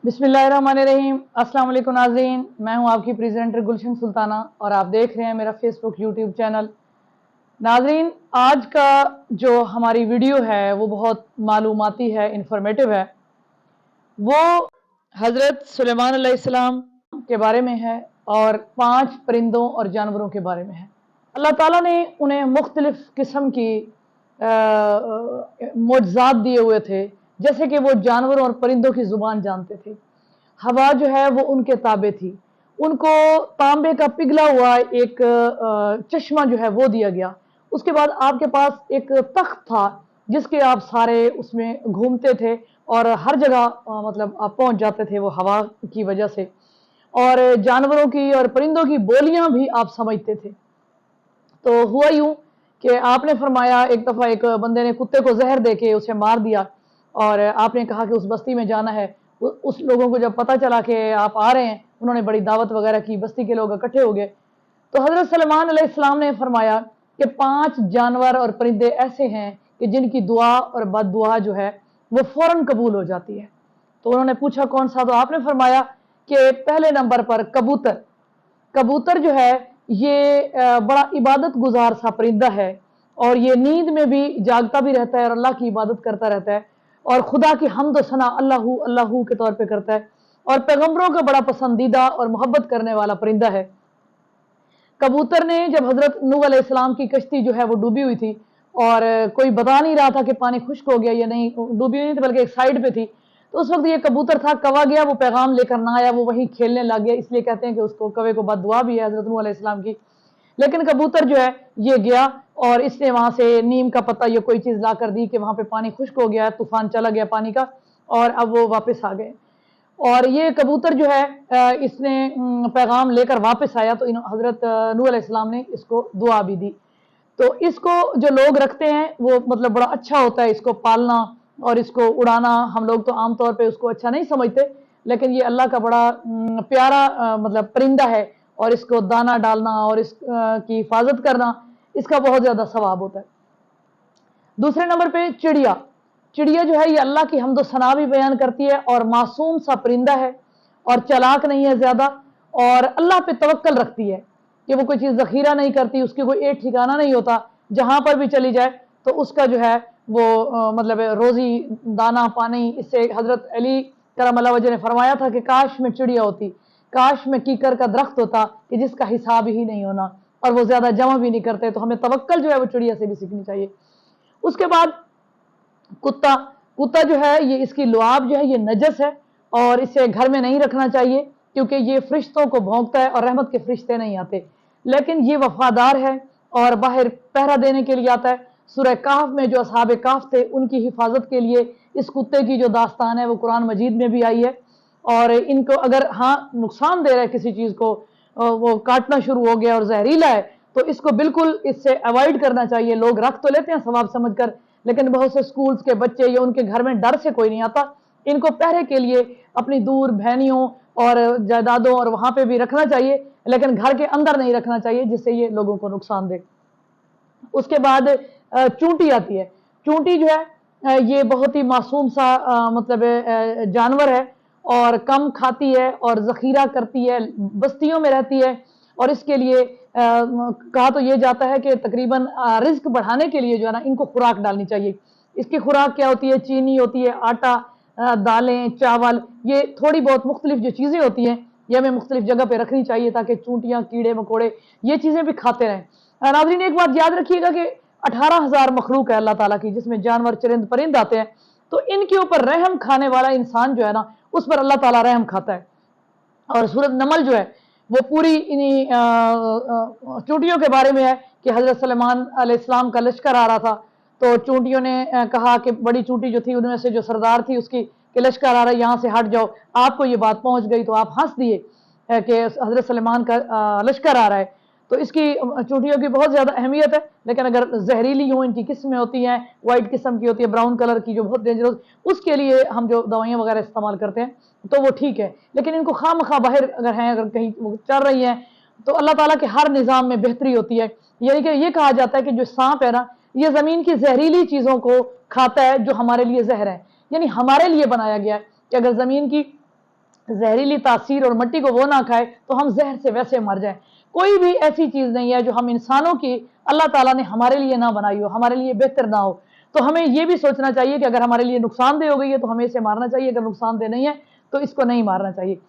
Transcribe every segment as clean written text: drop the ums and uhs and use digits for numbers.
बिस्मिल्लाहिर्रहमानिर्रहीम। अस्सलाम वालेकुम नाज़रीन, मैं हूं आपकी प्रेजेंटर गुलशन सुल्ताना और आप देख रहे हैं मेरा फेसबुक यूट्यूब चैनल। नाज़रीन, आज का जो हमारी वीडियो है वो बहुत मालूमाती है, इंफॉर्मेटिव है। वो हज़रत सुलेमान अलैहिस्सलाम के बारे में है और 5 परिंदों और जानवरों के बारे में है। अल्लाह ताला ने उन्हें मुख्तलिफ किस्म की मोज़ात दिए हुए थे, जैसे कि वो जानवरों और परिंदों की ज़ुबान जानते थे। हवा जो है वो उनके ताबे थी। उनको तांबे का पिघला हुआ एक चश्मा जो है वो दिया गया। उसके बाद आपके पास एक तख्त था जिसके आप सारे उसमें घूमते थे और हर जगह मतलब आप पहुंच जाते थे वो हवा की वजह से। और जानवरों की और परिंदों की बोलियां भी आप समझते थे। तो हुआ यूं कि आपने फरमाया, एक दफ़ा एक बंदे ने कुत्ते को जहर देके उसे मार दिया और आपने कहा कि उस बस्ती में जाना है। उस लोगों को जब पता चला कि आप आ रहे हैं, उन्होंने बड़ी दावत वगैरह की, बस्ती के लोग इकट्ठे हो गए। तो हज़रत सलेमान अलैहिस्सलाम ने फरमाया कि 5 जानवर और परिंदे ऐसे हैं कि जिनकी दुआ और बददुआ जो है वो फ़ौरन कबूल हो जाती है। तो उन्होंने पूछा कौन सा? तो आपने फरमाया कि पहले नंबर पर कबूतर। कबूतर जो है ये बड़ा इबादत गुजार सा परिंदा है और ये नींद में भी जागता भी रहता है और अल्लाह की इबादत करता रहता है और खुदा की हम्द व सना अल्लाहू अल्लाहू के तौर पे करता है और पैगंबरों का बड़ा पसंदीदा और मोहब्बत करने वाला परिंदा है। कबूतर ने जब हजरत नूह अलैहिस्सलाम की कश्ती जो है वो डूबी हुई थी और कोई बता नहीं रहा था कि पानी खुश्क हो गया या नहीं, डूबी हुई थी बल्कि एक साइड पे थी। तो उस वक्त ये कबूतर था, कवा गया, वो पैगाम लेकर ना आया, वो वहीं खेलने लग गया। इसलिए कहते हैं कि उसको कवे को बददुआ भी है हजरत नूह अलैहिस्सलाम की। लेकिन कबूतर जो है ये गया और इसने वहां से नीम का पत्ता या कोई चीज ला कर दी कि वहां पे पानी खुश्क हो गया, तूफान चला गया पानी का और अब वो वापस आ गए। और ये कबूतर जो है इसने पैगाम लेकर वापस आया तो हजरत नूह अलैहिस्सलाम ने इसको दुआ भी दी। तो इसको जो लोग रखते हैं वो मतलब बड़ा अच्छा होता है इसको पालना और इसको उड़ाना। हम लोग तो आमतौर पे उसको अच्छा नहीं समझते, लेकिन ये अल्लाह का बड़ा प्यारा मतलब परिंदा है और इसको दाना डालना और इस की हिफाजत करना, इसका बहुत ज्यादा सवाब होता है। दूसरे नंबर पे चिड़िया। चिड़िया जो है ये अल्लाह की हम्द व सना भी बयान करती है और मासूम सा परिंदा है और चालाक नहीं है ज्यादा और अल्लाह पे तवक्कल रखती है कि वो कोई चीज जखीरा नहीं करती, उसकी कोई एक ठिकाना नहीं होता, जहां पर भी चली जाए तो उसका जो है वो मतलब रोजी दाना पानी। इससे हजरत अली करम वजह ने फरमाया था कि काश में चिड़िया होती, काश में कीकर का दरख्त होता कि जिसका हिसाब ही नहीं होना, और वो ज्यादा जमा भी नहीं करते। तो हमें तवक्कल जो है वो चिड़िया से भी सीखनी चाहिए। उसके बाद कुत्ता। कुत्ता जो है ये इसकी लुआब जो है ये नजस है और इसे घर में नहीं रखना चाहिए क्योंकि ये फरिश्तों को भौंकता है और रहमत के फरिश्ते नहीं आते। लेकिन ये वफादार है और बाहर पहरा देने के लिए आता है। सूरह काफ में जो असहाबे काफ थे उनकी हिफाजत के लिए इस कुत्ते की जो दास्तान है वो कुरान मजीद में भी आई है। और इनको अगर हाँ नुकसान दे रहा है किसी चीज को, वो काटना शुरू हो गया और जहरीला है, तो इसको बिल्कुल इससे अवॉइड करना चाहिए। लोग रख तो लेते हैं सवाब समझ कर, लेकिन बहुत से स्कूल्स के बच्चे या उनके घर में डर से कोई नहीं आता। इनको पहरे के लिए अपनी दूर भैनियों और जायदादों और वहां पे भी रखना चाहिए, लेकिन घर के अंदर नहीं रखना चाहिए जिससे ये लोगों को नुकसान दे। उसके बाद चूंटी आती है। चूंटी जो है ये बहुत ही मासूम सा मतलब जानवर है और कम खाती है और जखीरा करती है, बस्तियों में रहती है। और इसके लिए कहा तो ये जाता है कि तकरीबन रिस्क बढ़ाने के लिए जो है ना इनको खुराक डालनी चाहिए। इसकी खुराक क्या होती है? चीनी होती है, आटा, दालें, चावल, ये थोड़ी बहुत मुख्तलिफ जो चीज़ें होती हैं ये हमें मुख्तलिफ जगह पे रखनी चाहिए ताकि चूंटियाँ, कीड़े मकोड़े ये चीज़ें भी खाते रहें। नाज़रीन, एक बात याद रखिएगा कि 18,000 मखलूक है अल्लाह ताला की, जिसमें जानवर, चरिंद, परिंद आते हैं। तो इनके ऊपर रहम खाने वाला इंसान जो है ना उस पर अल्लाह ताला रहम खाता है। और सूरत नमल जो है वो पूरी इन्हीं चूंटियों के बारे में है कि हजरत सलेमान अलैहिस्सलाम का लश्कर आ रहा था तो चूंटियों ने कहा कि बड़ी चूंटी जो थी उनमें से जो सरदार थी उसकी कि लश्कर आ रहा है, यहाँ से हट जाओ। आपको ये बात पहुंच गई तो आप हंस दिए कि हजरत सलेमान का लश्कर आ रहा है। तो इसकी चूंटियों की बहुत ज़्यादा अहमियत है, लेकिन अगर जहरीली यूँ इनकी किस्में होती हैं, वाइट किस्म की होती है, ब्राउन कलर की जो बहुत डेंजरस, उसके लिए हम जो दवाइयाँ वगैरह इस्तेमाल करते हैं तो वो ठीक है। लेकिन इनको खामखा बाहर अगर हैं, अगर कहीं वो चल रही हैं, तो अल्लाह ताला के हर निज़ाम में बेहतरी होती है। यानी कि ये कहा जाता है कि जो सांप है ना ये ज़मीन की जहरीली चीज़ों को खाता है जो हमारे लिए जहर है। यानी हमारे लिए बनाया गया है कि अगर ज़मीन की जहरीली तासीर और मिट्टी को वो ना खाए तो हम जहर से वैसे मर जाएं। कोई भी ऐसी चीज़ नहीं है जो हम इंसानों की अल्लाह ताला ने हमारे लिए ना बनाई हो, हमारे लिए बेहतर ना हो। तो हमें ये भी सोचना चाहिए कि अगर हमारे लिए नुकसानदेह हो गई है तो हमें इसे मारना चाहिए, अगर नुकसानदेह नहीं है तो इसको नहीं मारना चाहिए।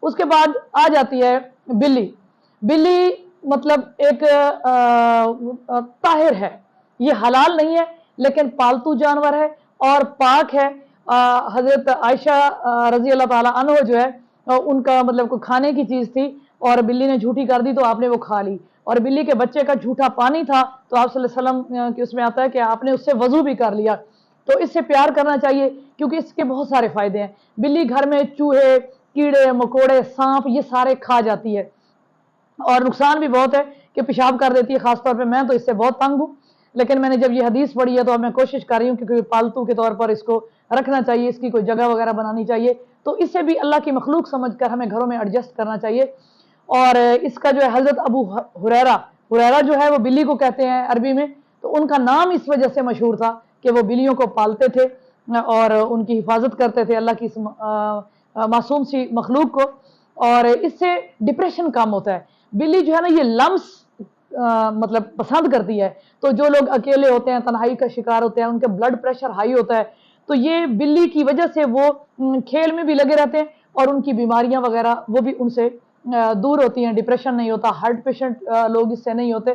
उसके बाद आ जाती है बिल्ली। बिल्ली मतलब एक ताहिर है, ये हलाल नहीं है लेकिन पालतू जानवर है और पाक है। हजरत आयशा रजी अल्लाह ताला अन्हा जो है उनका मतलब को खाने की चीज़ थी और बिल्ली ने झूठी कर दी तो आपने वो खा ली, और बिल्ली के बच्चे का झूठा पानी था तो आप सल्लल्लाहु अलैहि वसल्लम की उसमें आता है कि आपने उससे वजू भी कर लिया। तो इससे प्यार करना चाहिए क्योंकि इसके बहुत सारे फायदे हैं। बिल्ली घर में चूहे, कीड़े मकोड़े, सांप ये सारे खा जाती है और नुकसान भी बहुत है कि पेशाब कर देती है। खासतौर पे मैं तो इससे बहुत तंग हूँ, लेकिन मैंने जब ये हदीस पढ़ी है तो अब मैं कोशिश कर रही हूँ कि पालतू के तौर पर इसको रखना चाहिए, इसकी कोई जगह वगैरह बनानी चाहिए। तो इससे भी अल्लाह की मखलूक समझकर हमें घरों में एडजस्ट करना चाहिए। और इसका जो है हजरत अबू हुरैरा, हुरैरा जो है वो बिल्ली को कहते हैं अरबी में, तो उनका नाम इस वजह से मशहूर था कि वो बिल्लियों को पालते थे और उनकी हिफाजत करते थे, अल्लाह की मासूम सी मखलूक को, और इससे डिप्रेशन कम होता है। बिल्ली जो है ना ये लम्स मतलब पसंद करती है, तो जो लोग अकेले होते हैं, तन्हाई का शिकार होते हैं, उनके ब्लड प्रेशर हाई होता है, तो ये बिल्ली की वजह से वो खेल में भी लगे रहते हैं और उनकी बीमारियां वगैरह वो भी उनसे दूर होती हैं। डिप्रेशन नहीं होता, हार्ट पेशेंट लोग इससे नहीं होते।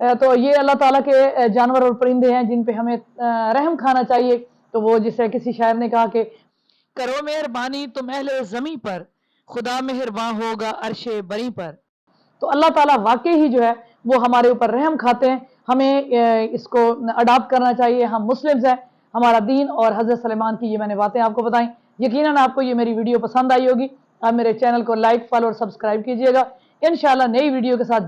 तो ये अल्लाह ताला के जानवर और परिंदे हैं जिन पे हमें रहम खाना चाहिए। तो वो जिसे किसी शायर ने कहा कि करो मेहरबानी तुम अहले ज़मी पर, खुदा मेहरबान होगा अर्शे बरी पर। तो अल्लाह ताला वाकई ही जो है वो हमारे ऊपर रहम खाते हैं। हमें इसको अडॉप्ट करना चाहिए। हम मुस्लिम्स हैं, हमारा दीन और हज़रत सलेमान की ये मैंने बातें आपको बताई। यकीनन आपको ये मेरी वीडियो पसंद आई होगी। आप मेरे चैनल को लाइक, फॉलो और सब्सक्राइब कीजिएगा। इंशाल्लाह नई वीडियो के साथ